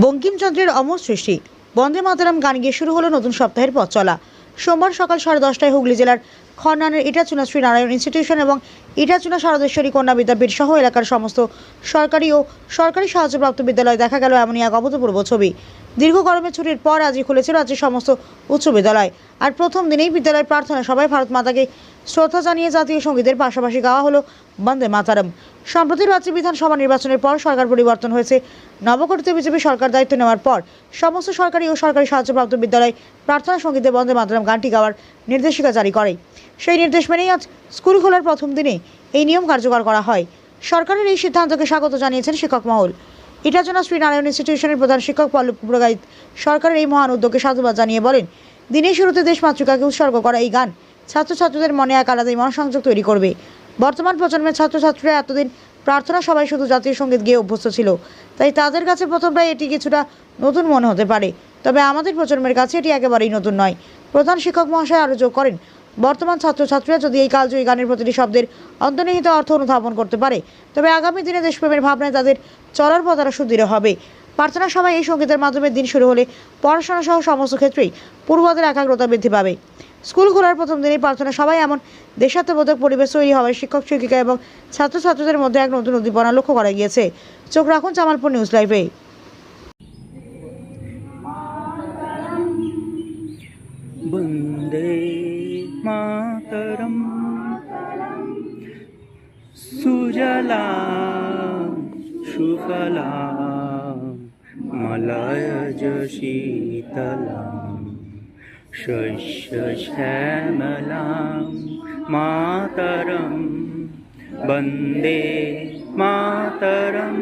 বঙ্কিমচন্দ্রের অমর সৃষ্টি বন্দে মাতরম গান গিয়ে শুরু হলো নতুন সপ্তাহের পথ চলা। সোমবার সকাল 10:30টায় হুগলি জেলার খন্নানের ইটাচুনা শ্রী নারায়ণ ইনস্টিটিউশন এবং ইটাচুনা শারদেশ্বরী কন্যা বিদ্যাপীঠ সহ এলাকার সমস্ত সরকারি ও সরকারি সাহায্যপ্রাপ্ত বিদ্যালয়ে দেখা গেল এমনই এক অভূতপূর্ব ছবি। দীর্ঘ গরমের ছুটির পর আজই খুলেছে রাজ্যের সমস্ত উচ্চ বিদ্যালয়। আর প্রথম দিনেই বিদ্যালয়ের প্রার্থনা সবাই ভারত মাতাকে শ্রদ্ধা জানিয়ে জাতীয় সঙ্গীতের পাশাপাশি গাওয়া হলো বন্দে মাতরম। সম্প্রতি রাজ্য বিধানসভা নির্বাচনের পর সরকার পরিবর্তন হয়েছে। নবগঠিত বিজেপি সরকার দায়িত্ব নেওয়ার পর সমস্ত সরকারি ও সরকারি সাহায্যপ্রাপ্ত বিদ্যালয় প্রার্থনা সঙ্গীতে বন্দে মাতরম গানটি গাওয়ার নির্দেশিকা জারি করে। সেই নির্দেশ মেনেই আজ স্কুল খোলার প্রথম দিনে এই নিয়ম কার্যকর করা হয়। সরকারের এই সিদ্ধান্তকে স্বাগত জানিয়েছেন শিক্ষক মহল। ইটাচুনা শ্রী নারায়ণ ইনস্টিটিউশনের প্রধান শিক্ষক পল্লব পুরোহিত সরকারের এই মহান উদ্যোগকে সাধুবাদ জানিয়ে বলেন, দিনের শুরুতে দেশমাতৃকাকে উৎসর্গ করা এই গান ছাত্রছাত্রীদের মনে এক আলাদাই মনোসংযোগ তৈরি করবে। বর্তমান প্রজন্মের ছাত্রছাত্রীরা এতদিন প্রার্থনা সবাই শুধু জাতীয় সঙ্গীত গেয়ে অভ্যস্ত ছিল, তাই তাদের কাছে প্রথমটাই এটি কিছুটা নতুন মনে হতে পারে। তবে আমাদের প্রজন্মের কাছে এটি একেবারেই নতুন নয়। প্রধান শিক্ষক মহাশয় আরও যোগ করেন, বর্তমান ছাত্রছাত্রীরা যদি এই কালজয়ী গানের প্রতিটি শব্দের অন্তর্নিহিত অর্থ অনুধাবন করতে পারে, তবে আগামী দিনে দেশপ্রেমের ভাবনায় তাদের চলার পথ আরও সুদৃঢ় হবে। প্রার্থনা সভায় এই সঙ্গীতের মাধ্যমে দিন শুরু হলে পড়াশোনা সহ সমস্ত ক্ষেত্রেই পূর্বদের একাগ্রতা বৃদ্ধি পাবে। স্কুল খোলার প্রথম দিনেই প্রার্থনা সবাই এমন দেশাত্মবোধক পরিবেশ তৈরি হওয়ায় শিক্ষক শিক্ষিকা এবং ছাত্রছাত্রীদের মধ্যে এক নতুন উদ্দীপনা লক্ষ্য করা গিয়েছে। চোখ রাখুন জামালপুর নিউজ লাইভে। বন্দে মাতরম সুজলাং সুফলাং মলয়জ শীতলাং শস্য শ্যামলাং মাতরম বন্দে মাতরম।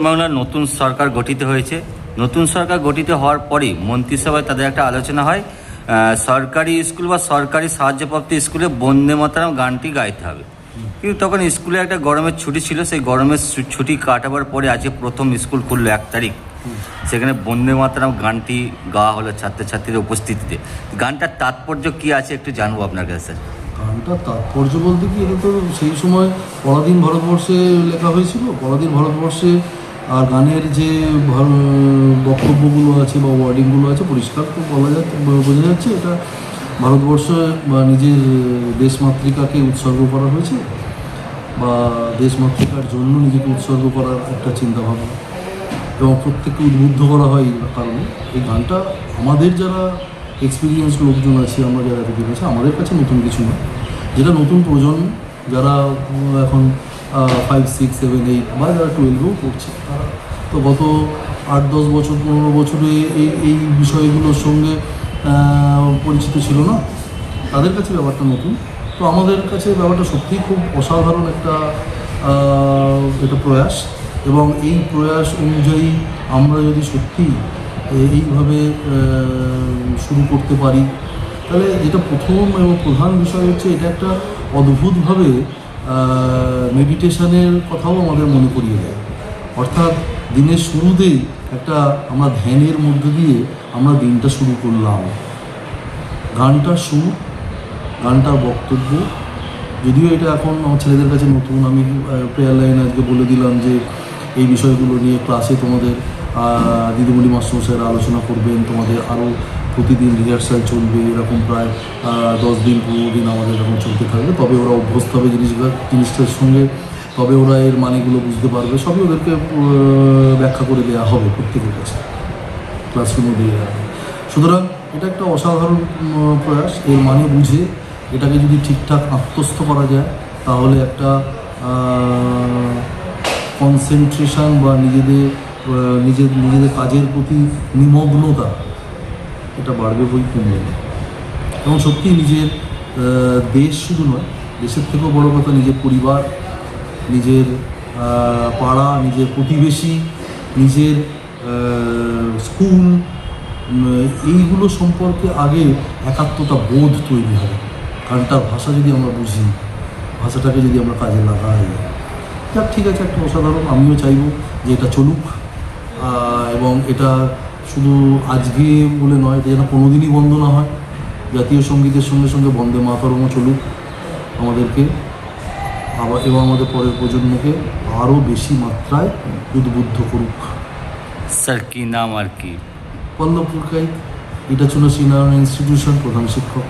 বাংলার নতুন সরকার গঠিত হয়েছে। নতুন সরকার গঠিত হওয়ার পরেই মন্ত্রিসভায় তাদের একটা আলোচনা হয়, সরকারি স্কুল বা সরকারি সাহায্যপ্রাপ্ত স্কুলে বন্দে মাতরম গানটি গাইতে হবে। কিন্তু তখন স্কুলে একটা গরমের ছুটি ছিল, সেই গরমের ছুটি কাটাবার পরে আজকে প্রথম স্কুল খুললো 1 তারিখ। সেখানে বন্দে মাতরম গানটি গাওয়া হলো ছাত্রছাত্রীদের উপস্থিতিতে। গানটার তাৎপর্য কী আছে একটু জানবো আপনার কাছে। গানটার তাৎপর্য বলতে কি, এটা তো সেই সময় পরাধীন ভারতবর্ষে লেখা হয়েছিল। পরাধীন ভারতবর্ষে আর গানের যে বক্তব্যগুলো আছে বা ওয়ার্ডিংগুলো আছে পরিষ্কার তো বোঝা যাচ্ছে এটা ভারতবর্ষে বা নিজের দেশমাতৃকাকে উৎসর্গ করা হয়েছে বা দেশমাতৃকার জন্য নিজেকে উৎসর্গ করার একটা চিন্তাভাবনা এবং প্রত্যেককে উদ্বুদ্ধ করা হয় এই কারণে। এই গানটা আমাদের যারা এক্সপিরিয়েন্স লোকজন আছে, আমরা যারা এতদিন আছে, আমাদের কাছে নতুন কিছু নয়। যেটা নতুন প্রজন্ম যারা এখন 5, 6, 7, 8 বা যারা 12-এও পড়ছে, তারা তো গত 8-10 বছর 15 বছরে এই বিষয়গুলোর সঙ্গে পরিচিত ছিল না, তাদের কাছে ব্যাপারটা নতুন। তো আমাদের কাছে ব্যাপারটা সত্যিই খুব অসাধারণ একটা প্রয়াস, এবং এই প্রয়াস অনুযায়ী আমরা যদি সত্যি এইভাবে শুরু করতে পারি, তাহলে যেটা প্রথম এবং প্রধান বিষয় হচ্ছে এটা একটা অদ্ভুতভাবে মেডিটেশনের কথাও আমাদের মনে করিয়ে দেয়। অর্থাৎ দিনের শুরুতেই একটা আমরা ধ্যানের মধ্য দিয়ে আমরা দিনটা শুরু করলাম। গানটার সুর, গানটার বক্তব্য, যদিও এটা এখন আমার ছেলেদের কাছে নতুন, আমি প্রেয়ার লাইন আজকে বলে দিলাম যে এই বিষয়গুলো নিয়ে ক্লাসে তোমাদের দিদিমণি মাস্টারমশাইরা আলোচনা করবেন, তোমাদের আরও প্রতিদিন রিহার্সাল চলবে, এরকম প্রায় 10 দিন 15 দিন আমাদের এরকম চলতে থাকবে। তবে ওরা অভ্যস্ত হবে জিনিসটার সঙ্গে, তবে ওরা এর মানেগুলো বুঝতে পারবে। সবই ওদেরকে ব্যাখ্যা করে দেওয়া হবে প্রত্যেকের কাছে, ক্লাসরুমে দিয়ে দেওয়া হবে। সুতরাং এটা একটা অসাধারণ প্রয়াস। এর মানে বুঝে এটাকে যদি ঠিকঠাক আত্মস্থ করা যায়, তাহলে একটা কনসেন্ট্রেশন বা নিজেদের কাজের প্রতি নিমগ্নতা এটা বাড়বে, বই কমবে না। এবং সত্যি নিজের দেশ শুধু নয়, দেশের থেকেও বড় কথা নিজের পরিবার, নিজের পাড়া, নিজের প্রতিবেশী, নিজের স্কুল, এইগুলো সম্পর্কে আগে একাত্মতা বোধ তৈরি হবে। গানটার ভাষা যদি আমরা বুঝি, ভাষাটাকে যদি আমরা কাজে লাগাই, যাক ঠিক আছে, একটা অসাধারণ। আমিও চাইব যে এটা চলুক, এবং এটা শুধু আজকে বলে নয়, এটা যেন কোনোদিনই বন্ধ না হয়। জাতীয় সঙ্গীতের সঙ্গে সঙ্গে বন্দে মাতরমও চলুক আমাদেরকে আবার, এবং আমাদের পরের প্রজন্মকে আরও বেশি মাত্রায় উদ্বুদ্ধ করুক। স্যার কি নাম আর কি? পল্লব পুরকাইত, ইটাচুনা শ্রীনারায়ণ ইনস্টিটিউশন প্রধান শিক্ষক।